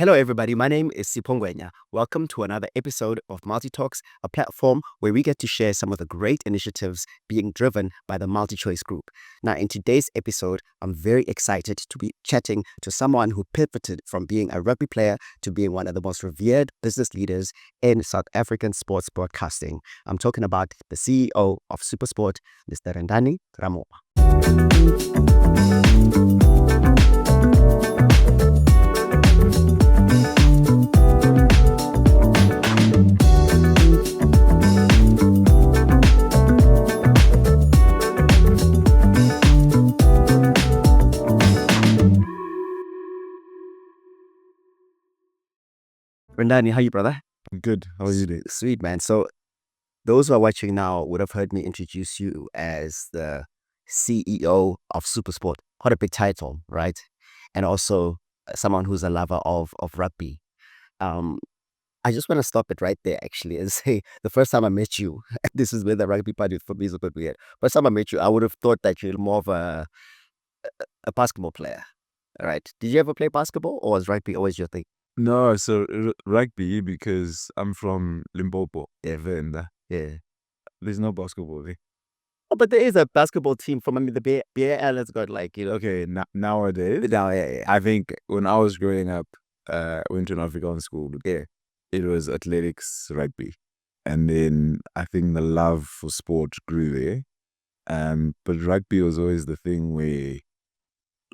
Hello, everybody. My name is Sipho Ngwenya. Welcome to another episode of MultiTalks, a platform where we get to share some of the great initiatives being driven by the MultiChoice Group. Now, in today's episode, I'm very excited to be chatting to someone who pivoted from being a rugby player to being one of the most revered business leaders in South African sports broadcasting. I'm talking about the CEO of SuperSport, Mr. Rendani Ramovha. Rendani, how you, brother? Good. How are you doing? Sweet, man. So those who are watching now would have heard me introduce you as the CEO of SuperSport. What a big title, right? And also someone who's a lover of rugby. Um, I just want to stop it right there, actually, and say the first time I met you, this is where the rugby part for me is a bit weird. First time I met you, I would have thought that you're more of a basketball player, right? Did you ever play basketball, or was rugby always your thing? No, so rugby, because I'm from Limpopo. Yeah. Venda. Yeah. There's no basketball there. Oh, but there is a basketball team from, the BAL has got Okay, nowadays, yeah. I think when I was growing up, went to an Afrikaans school. Yeah. It was athletics, rugby. And then I think the love for sport grew there. But rugby was always the thing where,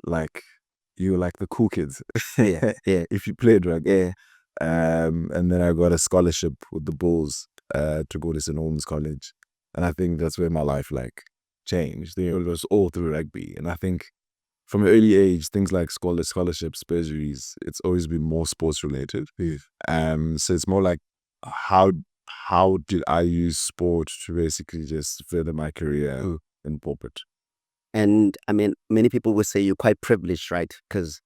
like, you were like the cool kids. Yeah. If you played rugby. Yeah. And then I got a scholarship with the Bulls to go to St. Holmes College. And I think that's where my life changed. It was all through rugby. And I think from an early age, things like scholarships, bursaries, it's always been more sports related. So it's more like how did I use sport to basically just further my career in corporate? And I mean, many people would say you're quite privileged, right? Because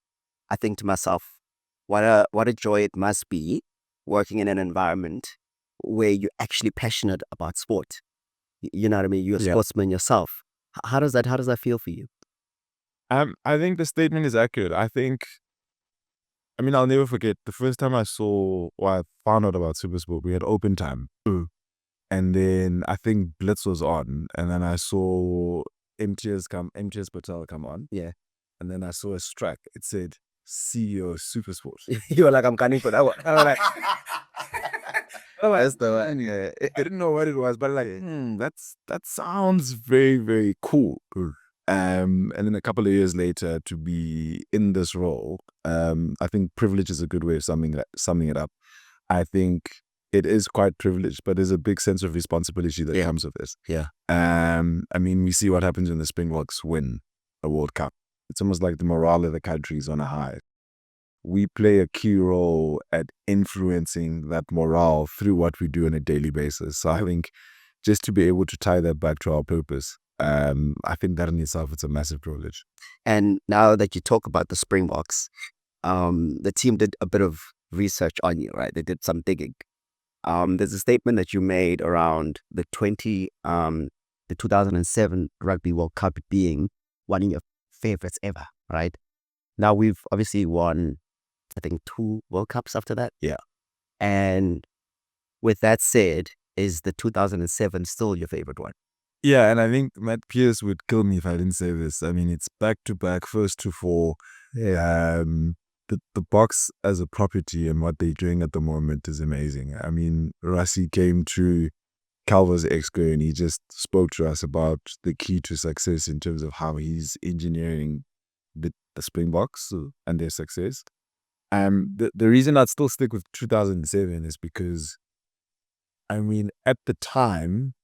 I think to myself, what a joy it must be working in an environment where you're actually passionate about sport. You know what I mean? You're a sportsman yourself. How does that feel for you? I think the statement is accurate. I'll never forget the first time I found out about SuperSport. We had open time. And then I think Blitz was on. And then I saw MTS Patel come on. Yeah. And then I saw a strike. It said CEO SuperSport. You were like, I'm gunning for that one. I was like, that's the one. Yeah. I didn't know what it was, but that sounds very, very cool. And then a couple of years later to be in this role, I think privilege is a good way of summing it up. I think it is quite privileged, but there's a big sense of responsibility that comes with this. Yeah. We see what happens when the Springboks win a World Cup. It's almost like the morale of the country is on a high. We play a key role at influencing that morale through what we do on a daily basis. So I think just to be able to tie that back to our purpose, I think that in itself is a massive privilege. And now that you talk about the Springboks, the team did a bit of research on you, right? They did some digging. There's a statement that you made around the 2007 Rugby World Cup being one of your favorites ever, right? Now we've obviously won, I think, 2 World Cups after that. Yeah. And with that said, is the 2007 still your favorite one? Yeah, and I think Matt Pierce would kill me if I didn't say this. It's back-to-back, first to 4. Yeah. The Boks as a property and what they're doing at the moment is amazing. Rassie came to Calver's exco and he just spoke to us about the key to success in terms of how he's engineering the Springboks and their success. The reason I'd still stick with 2007 is because, at the time,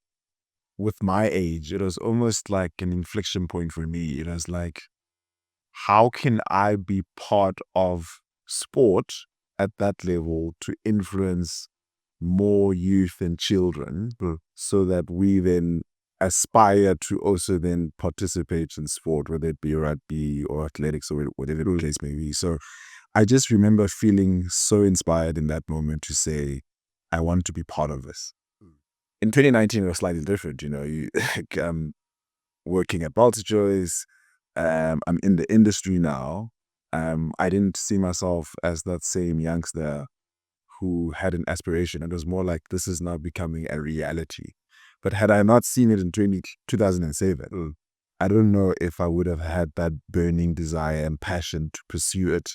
with my age, it was almost like an inflection point for me. It was like, how can I be part of sport at that level to influence more youth and children so that we then aspire to also then participate in sport, whether it be rugby or athletics or whatever the case may be. So I just remember feeling so inspired in that moment to say, I want to be part of this. In 2019, it was slightly different. Working at MultiChoice, I'm in the industry now. I didn't see myself as that same youngster who had an aspiration. It was more like, this is now becoming a reality. But had I not seen it in 2007, I don't know if I would have had that burning desire and passion to pursue it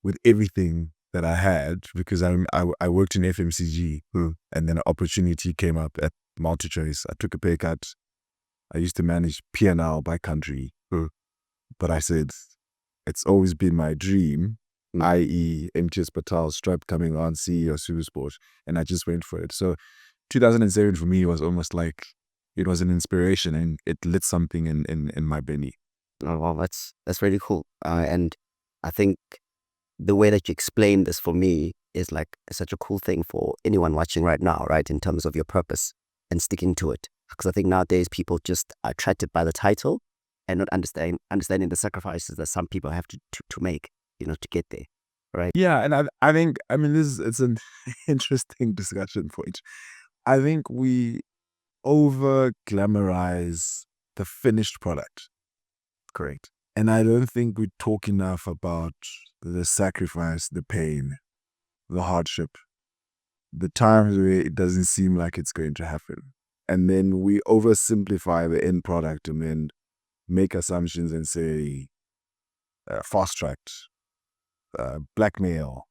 with everything that I had, because I worked in FMCG, and then an opportunity came up at MultiTalks. I took a pay cut. I used to manage P&L by country, but I said, it's always been my dream, i.e. MTS Patel, Stripe coming on, CEO of SuperSport, and I just went for it. So 2007 for me was almost like, it was an inspiration, and it lit something in my belly. Oh, wow, that's really cool. And I think the way that you explain this for me is like such a cool thing for anyone watching right now, right? In terms of your purpose and sticking to it. Because I think nowadays people just are attracted by the title and not understanding the sacrifices that some people have to make, to get there, right? Yeah, and I think, it's an interesting discussion point. I think we over glamorize the finished product. Correct. And I don't think we talk enough about the sacrifice, the pain, the hardship, the times where it doesn't seem like it's going to happen. And then we oversimplify the end product and then make assumptions and say, fast tracked, blackmail.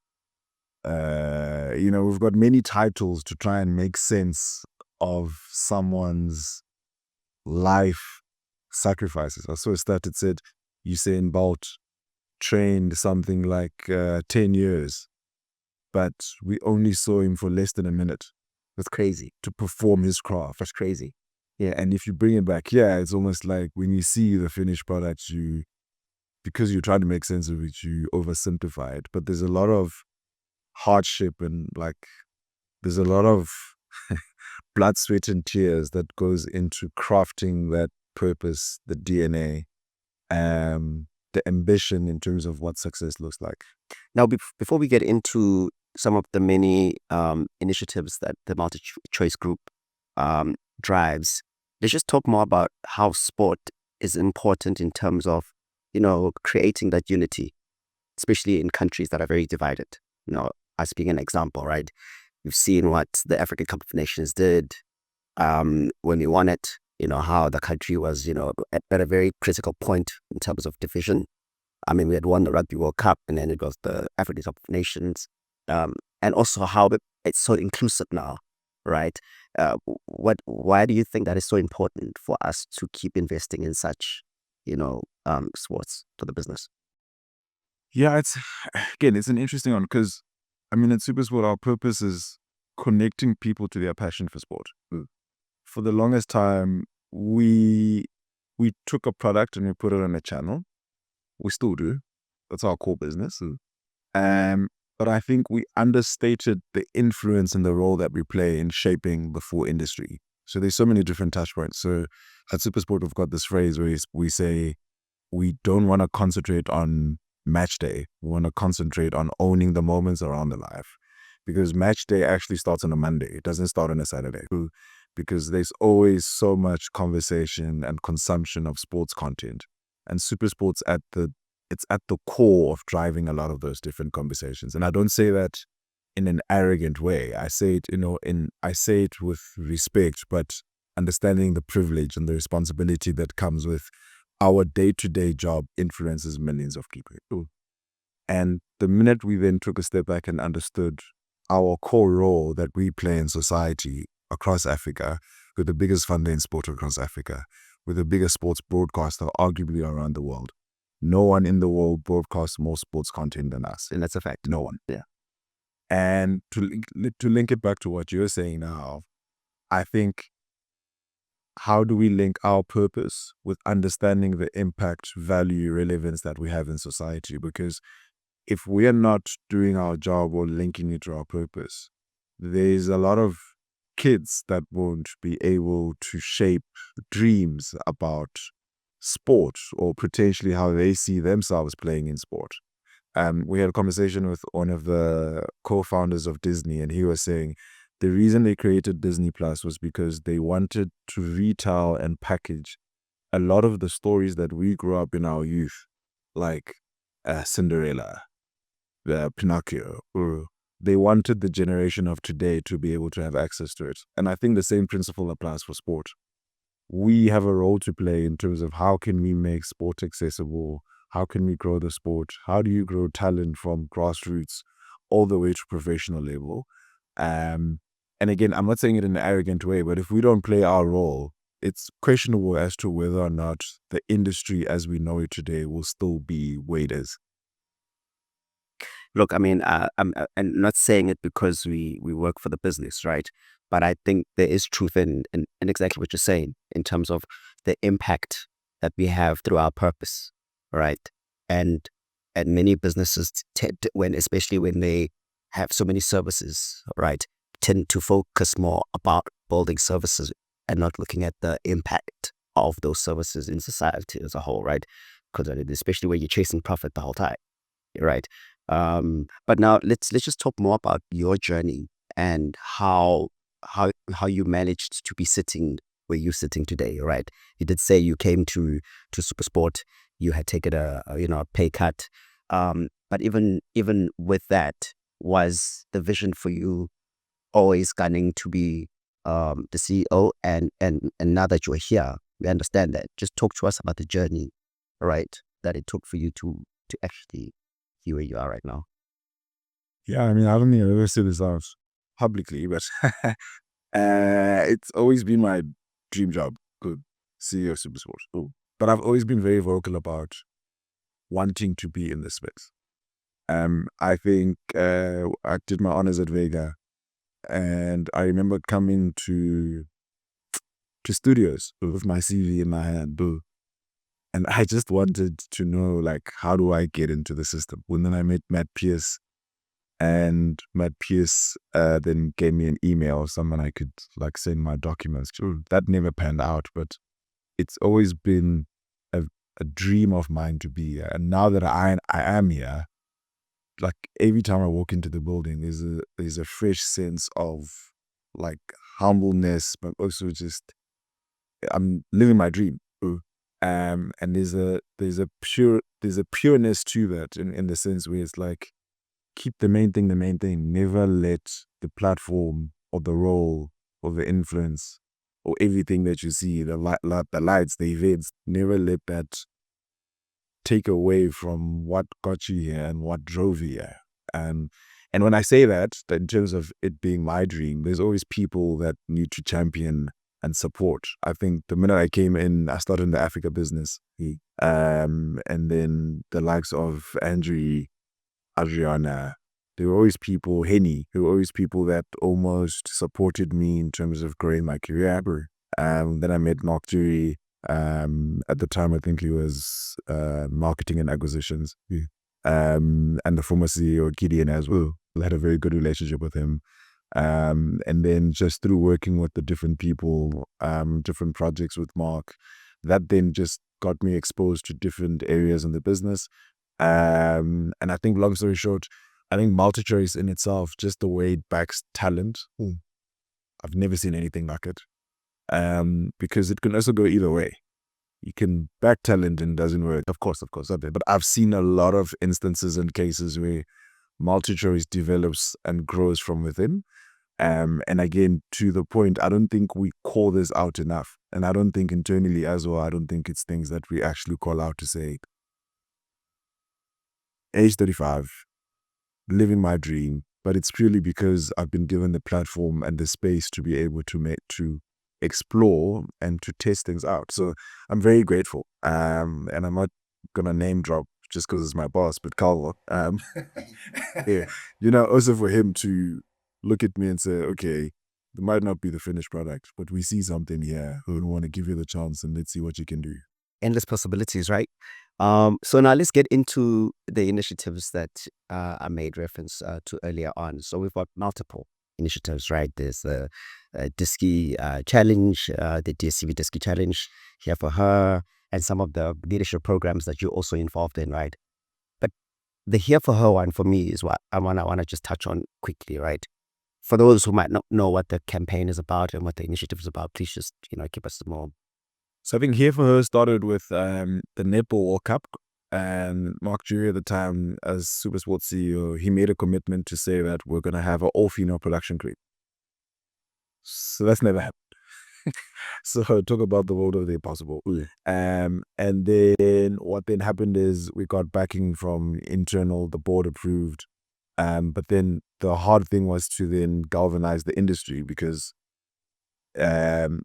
We've got many titles to try and make sense of someone's life sacrifices. I saw a stat that said Usain Bolt trained something like 10 years, but we only saw him for less than a minute. That's crazy. To perform his craft. That's crazy. Yeah, and if you bring it back, it's almost like when you see the finished product, because you're trying to make sense of it, you oversimplify it. But there's a lot of hardship and there's a lot of blood, sweat, and tears that goes into crafting that purpose, the DNA, the ambition in terms of what success looks like. Now, before we get into some of the many initiatives that the MultiChoice Group drives, let's just talk more about how sport is important in terms of, creating that unity, especially in countries that are very divided. Us being an example, right? We've seen what the African Cup of Nations did when we won it, how the country was, at a very critical point in terms of division. I mean, we had won the Rugby World Cup, and then it was the African Cup of Nations. And also how it's so inclusive now, right? Why do you think that is so important for us to keep investing in such, sports for the business? Yeah, it's an interesting one, because at SuperSport, our purpose is connecting people to their passion for sport. For the longest time, we took a product and we put it on a channel. We still do. That's our core business. But I think we understated the influence and the role that we play in shaping the full industry. So there's so many different touch points. So at SuperSport, we've got this phrase where we say, we don't want to concentrate on match day. We want to concentrate on owning the moments around the life, because match day actually starts on a Monday. It doesn't start on a Saturday, because there's always so much conversation and consumption of sports content, and SuperSport's at the core of driving a lot of those different conversations. And I don't say that in an arrogant way. I say it, I say it with respect, but understanding the privilege and the responsibility that comes with our day-to-day job influences millions of people. And the minute we then took a step back and understood our core role that we play in society across Africa, we're the biggest funder in sport across Africa, we're the biggest sports broadcaster arguably around the world. No one in the world broadcasts more sports content than us. And that's a fact. No one. Yeah. And to link it back to what you're saying now, I think, how do we link our purpose with understanding the impact, value, relevance that we have in society? Because if we are not doing our job or linking it to our purpose, there's a lot of kids that won't be able to shape dreams about sport or potentially how they see themselves playing in sport. We had a conversation with one of the co-founders of Disney, and he was saying the reason they created Disney Plus was because they wanted to retell and package a lot of the stories that we grew up in our youth, like Cinderella, Pinocchio. They wanted the generation of today to be able to have access to it. And I think the same principle applies for sport. We have a role to play in terms of how can we make sport accessible? How can we grow the sport? How do you grow talent from grassroots all the way to professional level? And again, I'm not saying it in an arrogant way, but if we don't play our role, it's questionable as to whether or not the industry as we know it today will still be where it is. Look, I mean, I'm and not saying it because we work for the business, right? But I think there is truth in exactly what you're saying in terms of the impact that we have through our purpose, right? And and many businesses tend, especially when they have so many services, right, tend to focus more about building services and not looking at the impact of those services in society as a whole, right? Because especially when you're chasing profit the whole time, right? But now let's just talk more about your journey and how you managed to be sitting where you're sitting today, right? You did say you came to SuperSport, you had taken a pay cut, but even with that, was the vision for you always gunning to be the CEO? And now that you're here, we understand that. Just talk to us about the journey, right, that it took for you to actually be where you are right now. Yeah, I mean, I don't think I've ever said this out publicly, but it's always been my dream job, good CEO of SuperSport. Cool. But I've always been very vocal about wanting to be in this space. I think I did my honors at Vega, and I remember coming to studios with my CV in my hand, boo. And I just wanted to know, like, how do I get into the system? When then I met Matt Pierce, and Matt Pierce then gave me an email, someone I could like send my documents to. That never panned out, but it's always been a dream of mine to be here. And now that I am here, like every time I walk into the building, there's a fresh sense of like humbleness, but also just I'm living my dream. And there's a pureness to that in the sense where it's like, keep the main thing the main thing. Never let the platform or the role or the influence or everything that you see, the lights, the events, never let that take away from what got you here and what drove you here. And when I say that in terms of it being my dream, there's always people that need to champion and support. I think the minute I came in, I started in the Africa business. And then the likes of Andrew, Adriana, there were always people, Henny, there were always people that almost supported me in terms of growing my career. Then I met Mark Jury. At the time, I think he was marketing and acquisitions. And the former CEO, Gideon, as well. I had a very good relationship with him. And then just through working with the different people, different projects with Mark, that then just got me exposed to different areas in the business. And I think, long story short, I think MultiTalks in itself, just the way it backs talent, I've never seen anything like it. Because it can also go either way. You can back talent and it doesn't work. Of course, okay. But I've seen a lot of instances and cases where MultiTalks develops and grows from within. And again, to the point, I don't think we call this out enough. And I don't think internally as well, I don't think it's things that we actually call out to say, age 35, living my dream, but it's purely because I've been given the platform and the space to be able to explore and to test things out. So I'm very grateful. And I'm not gonna name drop just because it's my boss, but Calvo, yeah, also for him to look at me and say, okay, it might not be the finished product, but we see something here. We want to give you the chance and let's see what you can do. Endless possibilities, right? So now let's get into the initiatives that I made reference to earlier on. So we've got multiple initiatives, right? There's the Disky Challenge, the DSCV Disky Challenge, Here for Her, and some of the leadership programs that you're also involved in, right? But the Here for Her one for me is what I want to just touch on quickly, right? For those who might not know what the campaign is about and what the initiative is about, please just, give us some more. So I think Here for Her started with the Netball World Cup. And Mark Jury at the time, as SuperSport CEO, he made a commitment to say that we're going to have an all-female production crew. So that's never happened. So talk about the world of the impossible. And then what then happened is we got backing from internal, the board approved. But then the hard thing was to then galvanize the industry, because um,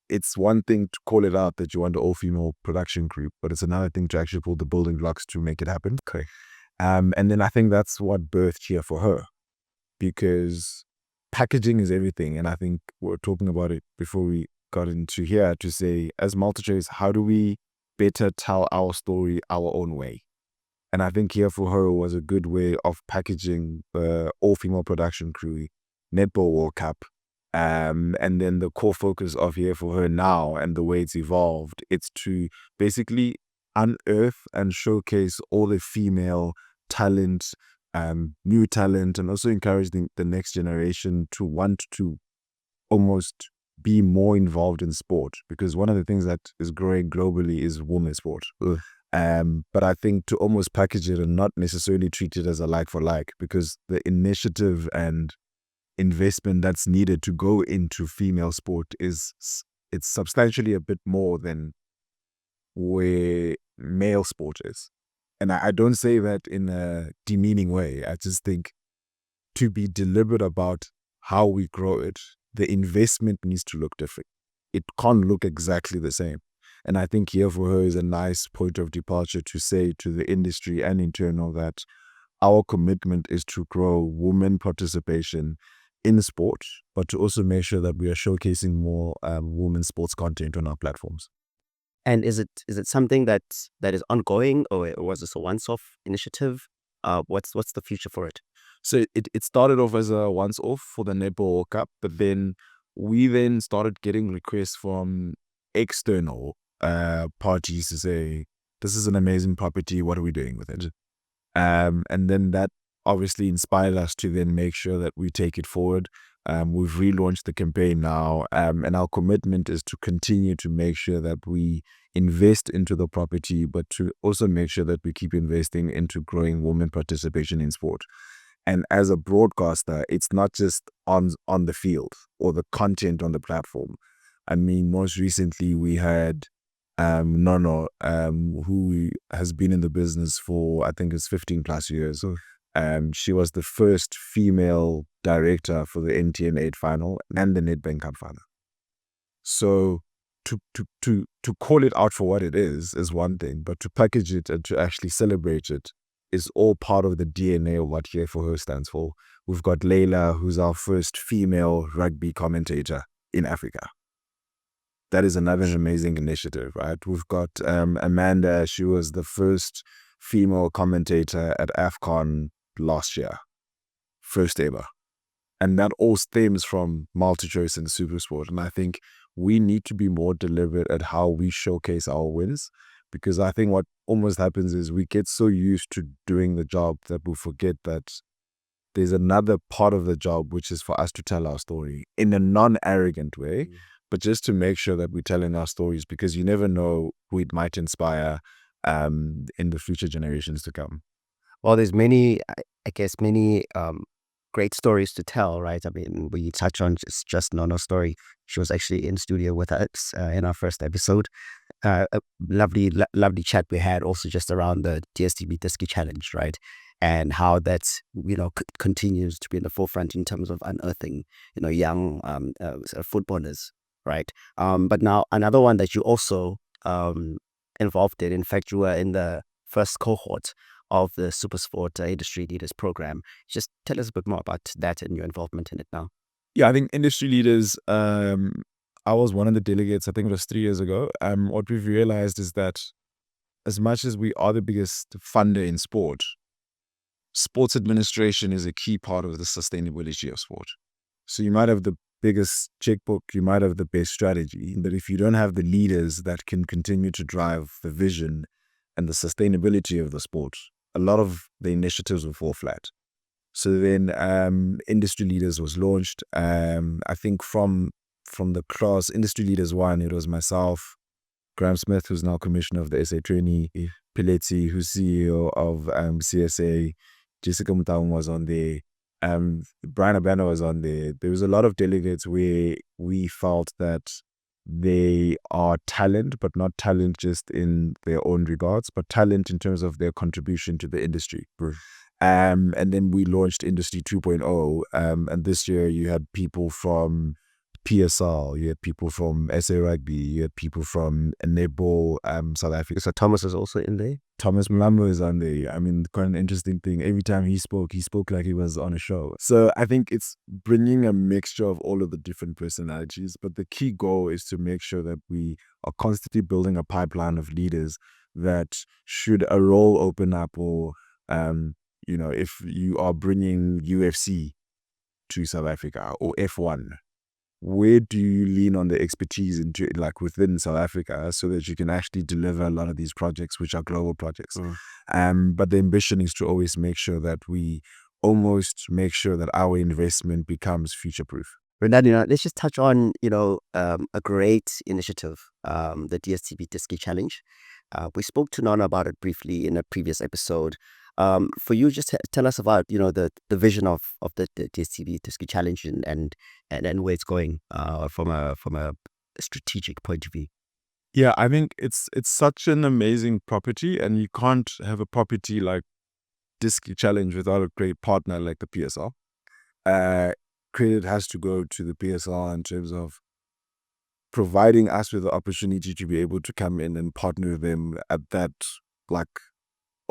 it's one thing to call it out that you want an all-female production group, but it's another thing to actually pull the building blocks to make it happen. Okay. And then I think that's what birthed Here for Her, because packaging is everything. And I think we're talking about it before we got into here, to say, as MultiTalks, how do we better tell our story our own way? And I think Here for Her was a good way of packaging the all-female production crew, Netball World Cup, and then the core focus of Here for Her now and the way it's evolved, it's to basically unearth and showcase all the female talent, new talent, and also encourage the next generation to want to almost be more involved in sport, because one of the things that is growing globally is women's sport. But I think to almost package it and not necessarily treat it as a like for like, because the initiative and investment that's needed to go into female sport it's substantially a bit more than where male sport is. And I don't say that in a demeaning way. I just think to be deliberate about how we grow it, the investment needs to look different. It can't look exactly the same. And I think Here for Her is a nice point of departure to say to the industry and internal that our commitment is to grow women participation in sport, but to also make sure that we are showcasing more women's sports content on our platforms. And is it something that is ongoing, or was this a once-off initiative? What's the future for it? So it started off as a once-off for the Netball World Cup, but then we then started getting requests from external parties to say, this is an amazing property, what are we doing with it? And then that obviously inspired us to then make sure that we take it forward. We've relaunched the campaign now, and our commitment is to continue to make sure that we invest into the property, but to also make sure that we keep investing into growing women participation in sport. And as a broadcaster, it's not just on the field or the content on the platform. I mean, most recently we had Nono, who has been in the business for, I think it's 15 plus years. She was the first female director for the NTN 8 final and the Nedbank Cup final. So to call it out for what it is one thing, but to package it and to actually celebrate it is all part of the DNA of what Here for Her stands for. We've got Layla, who's our first female rugby commentator in Africa. That is another amazing initiative, right? We've got Amanda. She was the first female commentator at AFCON last year. First ever. And that all stems from MultiTalks and SuperSport. And I think we need to be more deliberate at how we showcase our wins, because I think what almost happens is we get so used to doing the job that we forget that there's another part of the job, which is for us to tell our story in a non-arrogant way, but just to make sure that we're telling our stories, because you never know who it might inspire in the future generations to come. Well, there's many, I guess, many great stories to tell, right? I mean, we touch on just Nono's story. She was actually in studio with us in our first episode. A lovely chat we had also just around the DSTV Disky Challenge, right? And how that, continues to be in the forefront in terms of unearthing, young sort of footballers, right? But now another one that you also involved in fact, you were in the first cohort of the SuperSport Industry Leaders Program. Just tell us a bit more about that and your involvement in it now. Yeah, I think Industry Leaders, I was one of the delegates, I think it was 3 years ago. What we've realized is that as much as we are the biggest funder in sport, sports administration is a key part of the sustainability of sport. So you might have the biggest checkbook, you might have the best strategy, but if you don't have the leaders that can continue to drive the vision and the sustainability of the sport, a lot of the initiatives will fall flat. So then Industry Leaders was launched. I think from the class Industry Leaders 1, it was myself, Graham Smith, who's now commissioner of the SA Trainee, Piletsi, who's CEO of CSA, Jessica Mutaung was on there, Brian Abana was on there. There was a lot of delegates where we felt that they are talent, but not talent just in their own regards, but talent in terms of their contribution to the industry. And then we launched Industry 2.0. And this year you had people from PSL, you had people from SA Rugby, you had people from Netball, South Africa. So Thomas is also in there. Thomas Mlambo is on there. I mean, quite an interesting thing. Every time he spoke like he was on a show. So I think it's bringing a mixture of all of the different personalities. But the key goal is to make sure that we are constantly building a pipeline of leaders that should a role open up, or if you are bringing UFC to South Africa or F1, where do you lean on the expertise into like within South Africa so that you can actually deliver a lot of these projects, which are global projects? But the ambition is to always make sure that we almost make sure that our investment becomes future-proof. Rendani, let's just touch on, a great initiative, the DSTV Diski Challenge. We spoke to Nana about it briefly in a previous episode. For you, just tell us about, the vision of the DSTV Diski Challenge and where it's going from a strategic point of view. Yeah, I think it's such an amazing property, and you can't have a property like Diski Challenge without a great partner like the PSL. Credit has to go to the PSL in terms of providing us with the opportunity to be able to come in and partner with them at that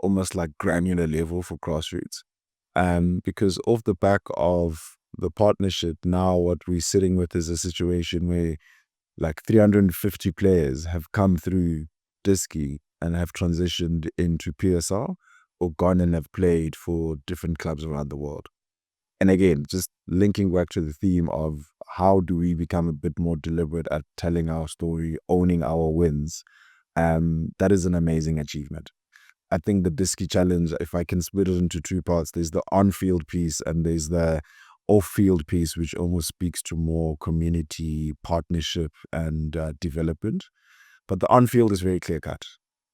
almost like granular level for grassroots. Because off the back of the partnership, now what we're sitting with is a situation where 350 players have come through Diski and have transitioned into PSL or gone and have played for different clubs around the world. And again, just linking back to the theme of how do we become a bit more deliberate at telling our story, owning our wins, that is an amazing achievement. I think the Diski Challenge, if I can split it into two parts, there's the on-field piece and there's the off-field piece, which almost speaks to more community partnership and development. But the on-field is very clear-cut.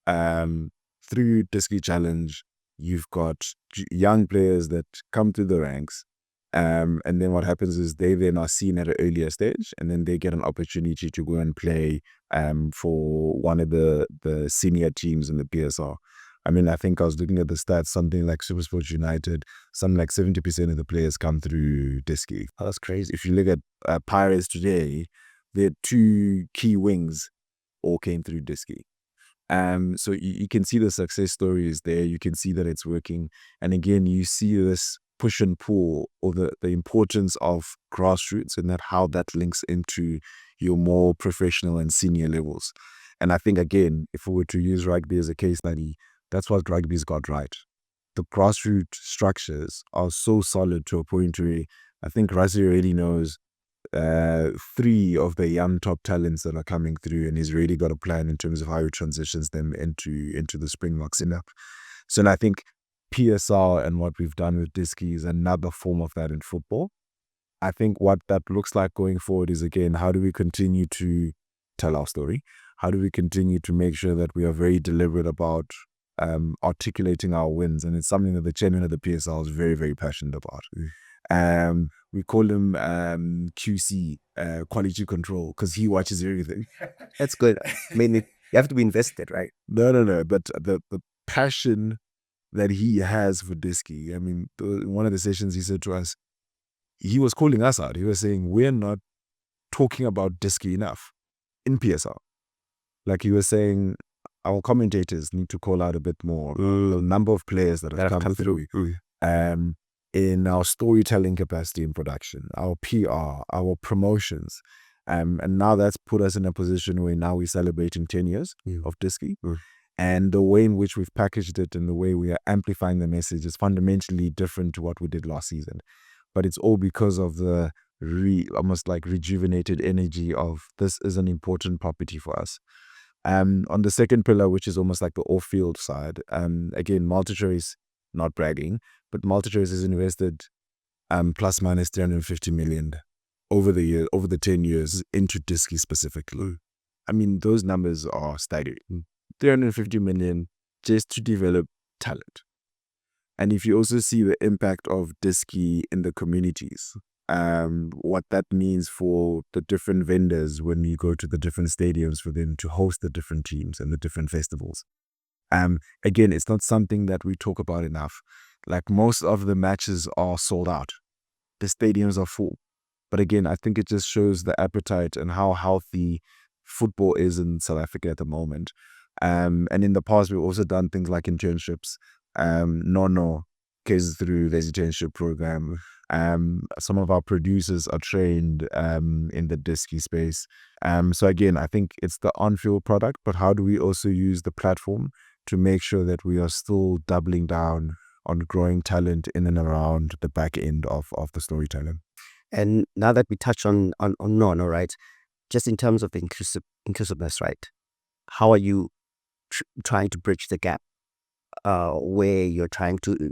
Through Diski Challenge, you've got young players that come through the ranks, and then what happens is they then are seen at an earlier stage, and then they get an opportunity to go and play for one of the senior teams in the PSL. I mean, I think I was looking at the stats, something like SuperSport United, something like 70% of the players come through Diski. Oh, that's crazy. If you look at Pirates today, their two key wings all came through Diski. So you can see the success story is there. You can see that it's working. And again, you see this push and pull, or the importance of grassroots and how that links into your more professional and senior levels. And I think, again, if we were to use rugby as a case study, that's what rugby's got right. The grassroots structures are so solid to a point where I think Rassie already knows 3 of the young top talents that are coming through, and he's really got a plan in terms of how he transitions them into the Springboks setup. So, and I think PSL and what we've done with Diski is another form of that in football. I think what that looks like going forward is, again, how do we continue to tell our story? How do we continue to make sure that we are very deliberate about articulating our wins? And it's something that the chairman of the PSL is very, very passionate about. We call him QC, quality control, because he watches everything. That's good. I mean, you have to be invested, right? No. But the passion that he has for Diski, I mean, one of the sessions he said to us, he was calling us out. He was saying, we're not talking about Diski enough in PSL. Like he was saying, our commentators need to call out a bit more the number of players that have come through. In our storytelling capacity in production, our PR, our promotions. And now that's put us in a position where now we're celebrating 10 years of Diski. And the way in which we've packaged it and the way we are amplifying the message is fundamentally different to what we did last season. But it's all because of the almost like rejuvenated energy of this is an important property for us. On the second pillar, which is almost like the off-field side, again, MultiTalks, not bragging, but MultiTalks has invested plus minus 350 million over the 10 years into Diski specifically. I mean, those numbers are staggering. 350 million just to develop talent. And if you also see the impact of Diski in the communities, what that means for the different vendors when you go to the different stadiums for them to host the different teams and the different festivals. Again, it's not something that we talk about enough. Like, most of the matches are sold out. The stadiums are full. But again, I think it just shows the appetite and how healthy football is in South Africa at the moment. And in the past, we've also done things like internships. Nono goes through the internship program. Some of our producers are trained in the Diski space. So again, I think it's the on-field product, but how do we also use the platform to make sure that we are still doubling down on growing talent in and around the back end of the storytelling? And now that we touch on Nono, right, just in terms of the inclusiveness, right, how are you trying to bridge the gap where you're trying to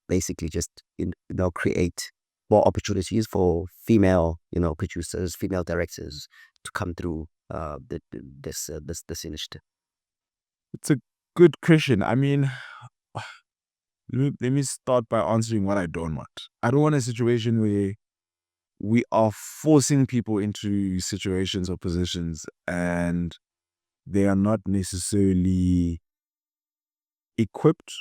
basically just create more opportunities for female producers, female directors to come through this initiative? It's a good question. I mean, let me start by answering what I don't want. I don't want a situation where we are forcing people into situations or positions and they are not necessarily equipped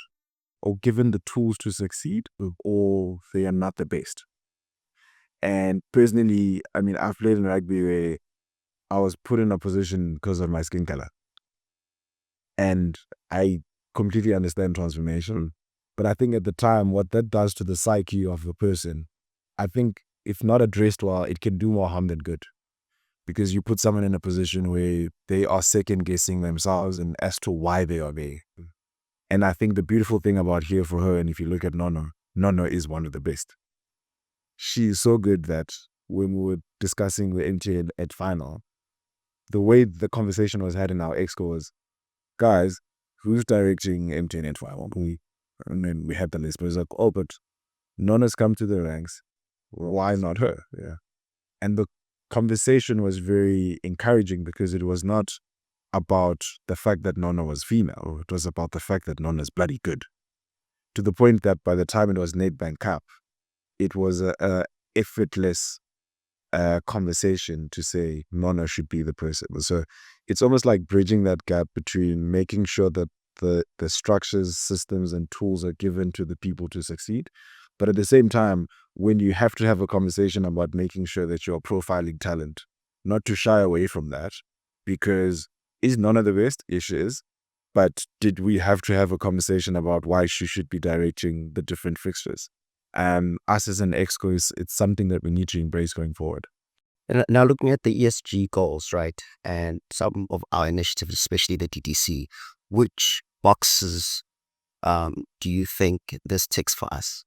or given the tools to succeed, or they are not the best. And personally, I mean, I've played in rugby where I was put in a position because of my skin color. And I completely understand transformation. But I think at the time, what that does to the psyche of the person, I think if not addressed well, it can do more harm than good. Because you put someone in a position where they are second guessing themselves and as to why they are there. And I think the beautiful thing about here for her, and if you look at Nono, Nono is one of the best. She is so good that when we were discussing the MTN at final, the way the conversation was had in our exco was, guys, who's directing MTN at final? And then we had the list, but it was like, oh, but Nona's come to the ranks. Why not her? Yeah. And the conversation was very encouraging because it was not about the fact that Nona was female. It was about the fact that Nona's bloody good. To the point that by the time it was Nedbank Cup, it was a effortless conversation to say Nona should be the person. So it's almost like bridging that gap between making sure that the structures, systems, and tools are given to the people to succeed. But at the same time, when you have to have a conversation about making sure that you're profiling talent, not to shy away from that, because is Nona the best? Yes, she is. But did we have to have a conversation about why she should be directing the different fixtures? Us as an exco, it's something that we need to embrace going forward. And now looking at the ESG goals, right, and some of our initiatives, especially the DDC, which boxes do you think this ticks for us?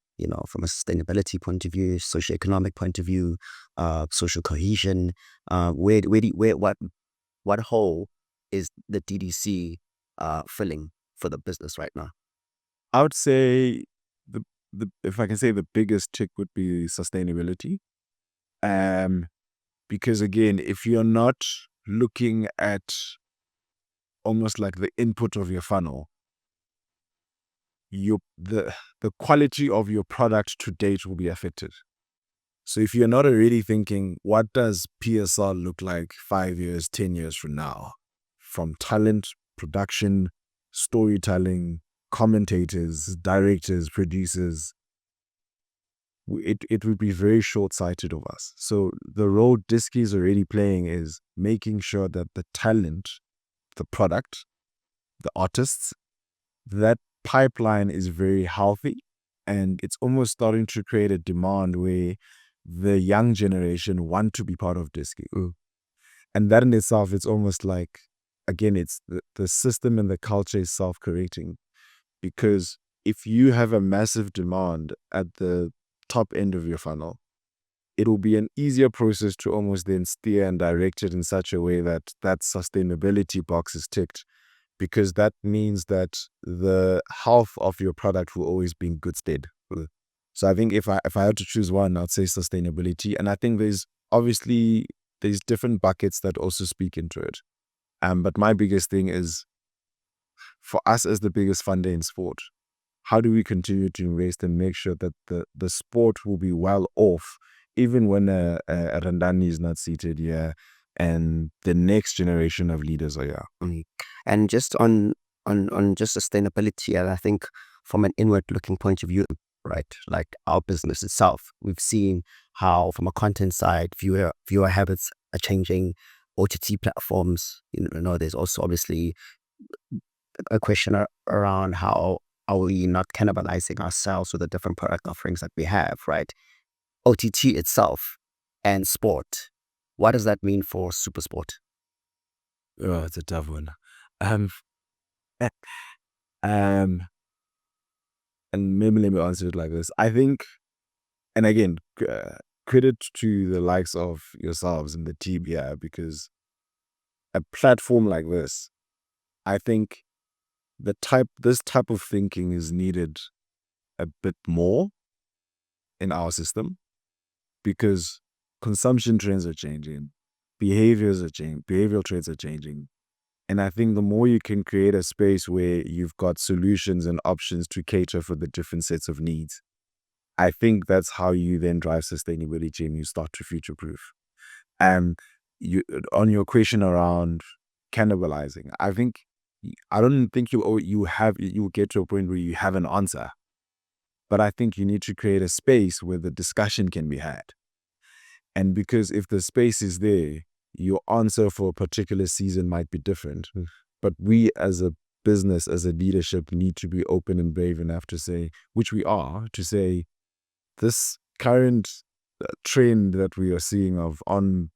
From a sustainability point of view, socioeconomic point of view, social cohesion. What hole is the DDC filling for the business right now? I would say if I can say the biggest tick would be sustainability. Because again, if you're not looking at almost like the input of your funnel, the quality of your product to date will be affected. So if you're not already thinking, what does PSR look like 5 years, 10 years from now? From talent, production, storytelling, commentators, directors, producers, it would be very short-sighted of us. So the role Diski is already playing is making sure that the talent, the product, the artists, that pipeline is very healthy, and it's almost starting to create a demand where the young generation want to be part of Diski. And that in itself, it's almost like, again, it's the system and the culture is self-correcting. Because if you have a massive demand at the top end of your funnel, it will be an easier process to almost then steer and direct it in such a way that that sustainability box is ticked, because that means that the health of your product will always be in good stead. So I think if I had to choose one, I'd say sustainability. And I think there's different buckets that also speak into it. But my biggest thing is, for us as the biggest funder in sport, how do we continue to invest and make sure that the sport will be well off, even when a Rendani is not seated here and the next generation of leaders are here? And just on just sustainability, and I think from an inward looking point of view, right, like our business itself, we've seen how from a content side, viewer habits are changing, OTT platforms, there's also obviously a question around how are we not cannibalizing ourselves with the different product offerings that we have, right? OTT itself and sport. What does that mean for SuperSport? Oh, it's a tough one. Um, um, and maybe let me answer it like this. I think, and again, credit to the likes of yourselves and the team here, because a platform like this, I think this type of thinking is needed a bit more in our system, because consumption trends are changing, behaviors are changing, behavioral traits are changing. And I think the more you can create a space where you've got solutions and options to cater for the different sets of needs, I think that's how you then drive sustainability and you start to future proof. And you, on your question around cannibalizing, I don't think you get to a point where you have an answer, but I think you need to create a space where the discussion can be had. And because if the space is there, your answer for a particular season might be different. But we as a business, as a leadership, need to be open and brave enough to say, which we are, to say, this current trend that we are seeing of on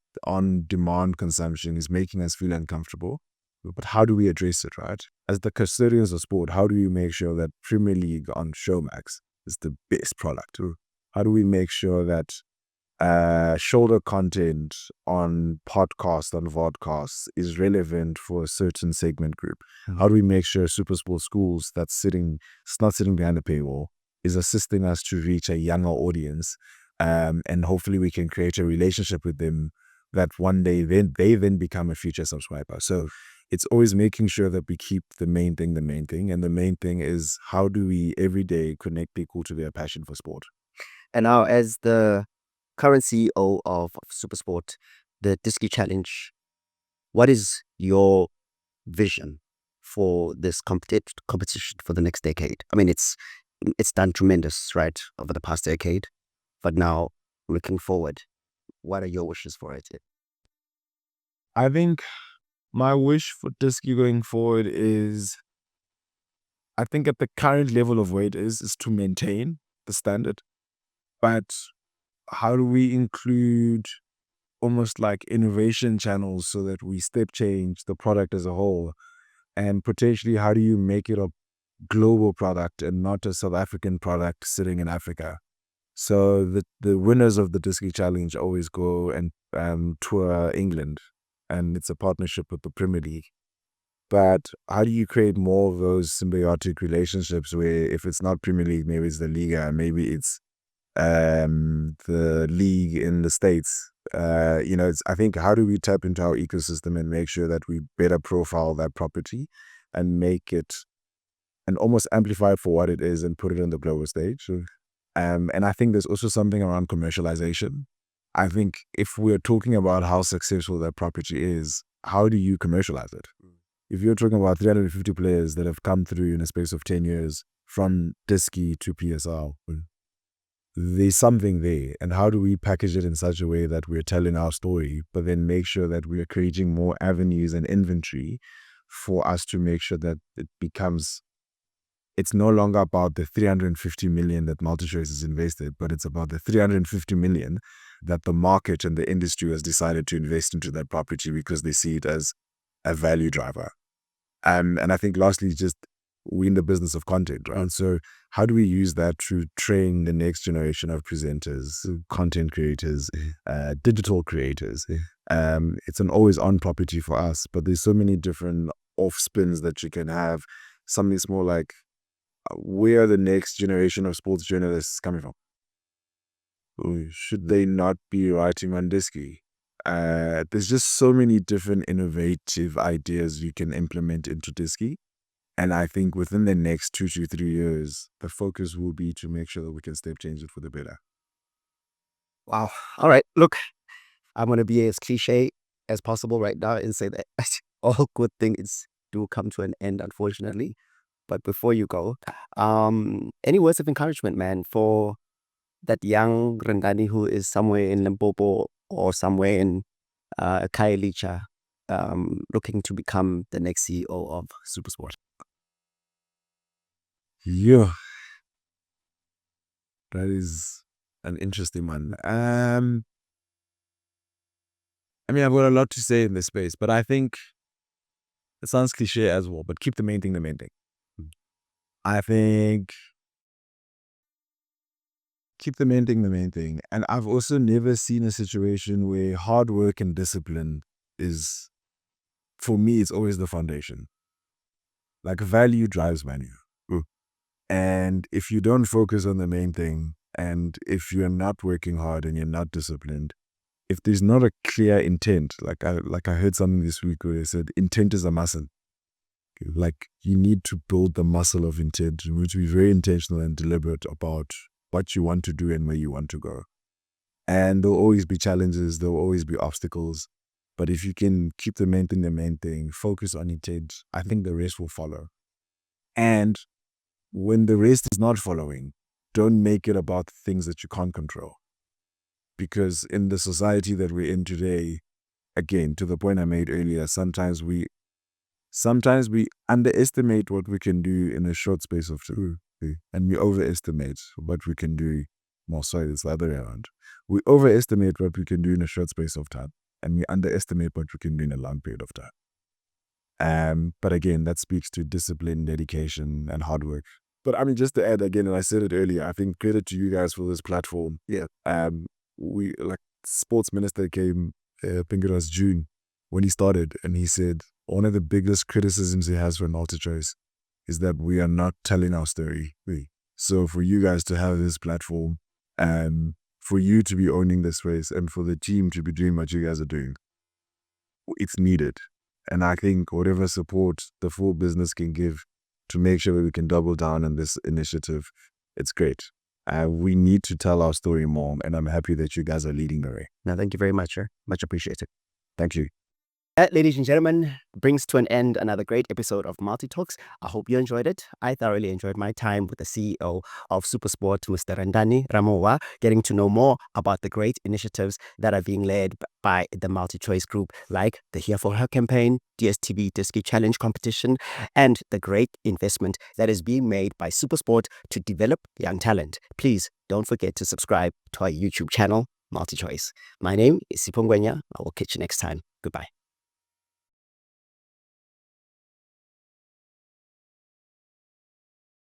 demand consumption is making us feel uncomfortable. But how do we address it, right? As the custodians of sport, how do we make sure that Premier League on Showmax is the best product? How do we make sure that shoulder content on podcasts, on vodcasts is relevant for a certain segment group? How do we make sure SuperSport Schools it's not sitting behind a paywall, is assisting us to reach a younger audience, and hopefully we can create a relationship with them that one day they then become a future subscriber. So it's always making sure that we keep the main thing, and the main thing is how do we every day connect people to their passion for sport. And now, as the current CEO of SuperSport, the Diski Challenge, what is your vision for this competition for the next decade? I mean, it's done tremendous, right, over the past decade, but now looking forward, what are your wishes for it? I think my wish for Diski going forward is, I think at the current level of where it is to maintain the standard. But how do we include almost like innovation channels so that we step change the product as a whole? And potentially, how do you make it a global product and not a South African product sitting in Africa? So the winners of the Diski Challenge always go and tour England, and it's a partnership with the Premier League. But how do you create more of those symbiotic relationships where if it's not Premier League, maybe it's the Liga, maybe it's the league in the States? I think, how do we tap into our ecosystem and make sure that we better profile that property and make it and almost amplify it for what it is and put it on the global stage? And I think there's also something around commercialization. I think if we're talking about how successful that property is, how do you commercialize it? If you're talking about 350 players that have come through in a space of 10 years from Diski to PSL, there's something there. And how do we package it in such a way that we're telling our story, but then make sure that we are creating more avenues and inventory for us to make sure that it's no longer about the 350 million that MultiTalks has invested, but it's about the 350 million that the market and the industry has decided to invest into that property because they see it as a value driver. And I think lastly, just we're in the business of content, right? So how do we use that to train the next generation of presenters, content creators, digital creators? It's an always on property for us, but there's so many different off spins that you can have. Something more like, where are the next generation of sports journalists coming from? Should they not be writing on Diski? There's just so many different innovative ideas you can implement into Diski. And I think within the next 2 to 3 years, the focus will be to make sure that we can step change it for the better. Wow. All right. Look, I'm going to be as cliche as possible right now and say that all good things do come to an end, unfortunately. But before you go, any words of encouragement, man, for that young Rendani who is somewhere in Limpopo or somewhere in Khayelitsha, looking to become the next CEO of SuperSport? Yeah, that is an interesting one. I mean, I've got a lot to say in this space, but I think it sounds cliche as well, but keep the main thing the main thing. I think keep the main thing the main thing. And I've also never seen a situation where hard work and discipline is, for me, it's always the foundation. Like value drives value. And if you don't focus on the main thing, and if you're not working hard and you're not disciplined, if there's not a clear intent, like I heard something this week where they said intent is a muscle. Like you need to build the muscle of intent. You need to be very intentional and deliberate about what you want to do and where you want to go. And there'll always be challenges, there'll always be obstacles. But if you can keep the main thing, focus on intent, I think the rest will follow. And when the rest is not following, don't make it about things that you can't control. Because in the society that we're in today, again, to the point I made earlier, sometimes we underestimate what we can do in a short space of time. And we overestimate what we can do. It's the other way around. We overestimate what we can do in a short space of time. And we underestimate what we can do in a long period of time. But again, that speaks to discipline, dedication, and hard work. But I mean, just to add again, and I said it earlier, I think credit to you guys for this platform. Yeah. We, like, sports minister came, I think it was June, when he started, and he said one of the biggest criticisms he has for MultiTalks is that we are not telling our story. So for you guys to have this platform, for you to be owning this space, and for the team to be doing what you guys are doing, it's needed. And I think whatever support the full business can give to make sure that we can double down on this initiative, it's great. We need to tell our story more, and I'm happy that you guys are leading the way. No, thank you very much, sir. Much appreciated. Thank you. That, ladies and gentlemen, brings to an end another great episode of MultiTalks. I hope you enjoyed it. I thoroughly enjoyed my time with the CEO of SuperSport, Mr. Rendani Ramovha, getting to know more about the great initiatives that are being led by the MultiChoice Group, like the Here For Her campaign, DSTV Diski Challenge competition, and the great investment that is being made by SuperSport to develop young talent. Please don't forget to subscribe to our YouTube channel, MultiChoice. My name is Sipho Ngwenya. I will catch you next time. Goodbye.